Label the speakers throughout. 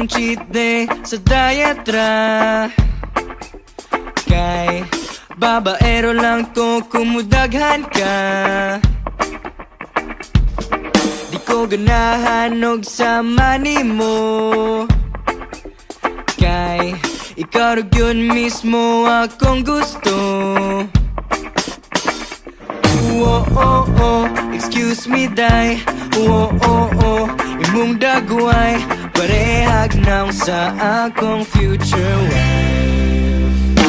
Speaker 1: akong cheat day sa diet ra. Kay babaero lang to kumudaghan ka. Di ko ganahan og sama nimo. Kay ikaw rin yun mismo akong gusto. Oh, oh, oh, excuse me, day. Oh, oh, oh, imong dagway parehag naw sa akong future wife.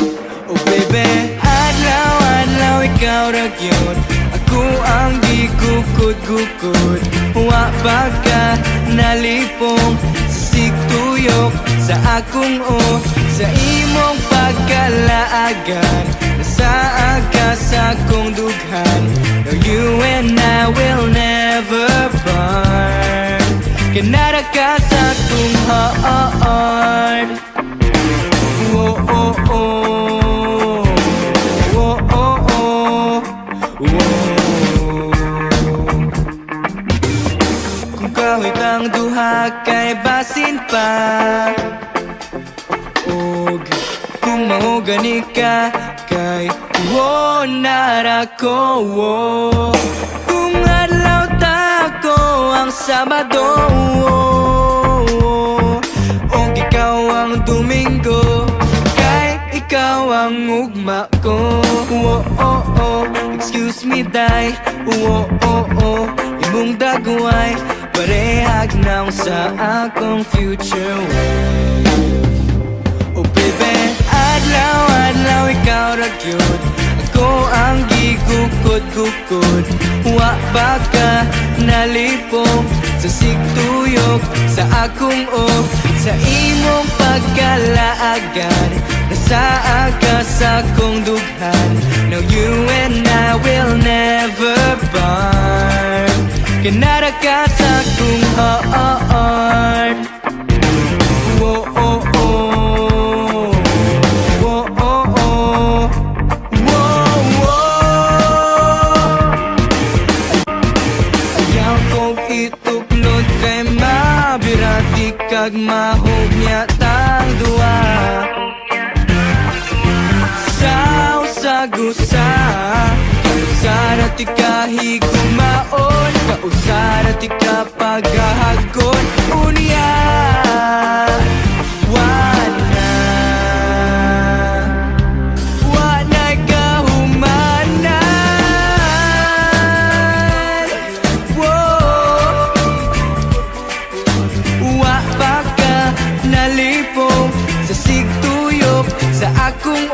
Speaker 1: Oh baby, adlaw-adlaw ikaw ra gyud. Ako ang gikukod-gukod. Wa pa ka nalipong sa sigtuyok sa akong sa imong pagkalaagan. Nasaa ka sa akong dughan. No, you and I will never part. Kanara ka sa akong heart. Oh, oh, oh. Oh, oh, oh. Oh. Kung kahit ang duha kay basin pa, og kung mahugani ka kay nara ko. Kung adlaw ta ko ang Sabado, og ikaw ang Domingo, kay ikaw ang ugma ko. Oh, oh, oh, excuse me, day. Oh, oh, oh, imong dagway parehag naw sa akong future wife. Oh baby, adlaw-adlaw ikaw ra gyud. Ako ang gigukod-gukod. Wa ba ka nalipong sa sigtuyok sa akong sa imong pagkalaagan. Nasaa ka sa akong dughan. No, you and I will never part. Kanara ka sa akong heart. Oh, oh, oh. Oh, oh, oh. Whoa, whoa. Ayaw kong ituklod kay mabirati kag mahugnya tang duwa. Sa-usa-gusa kausara ti kahigumaon, kausara ti kapagahagon. Unya wana'y kahumanan. Whoa. Wa pa ka nalipong sa sigtuyok sa akong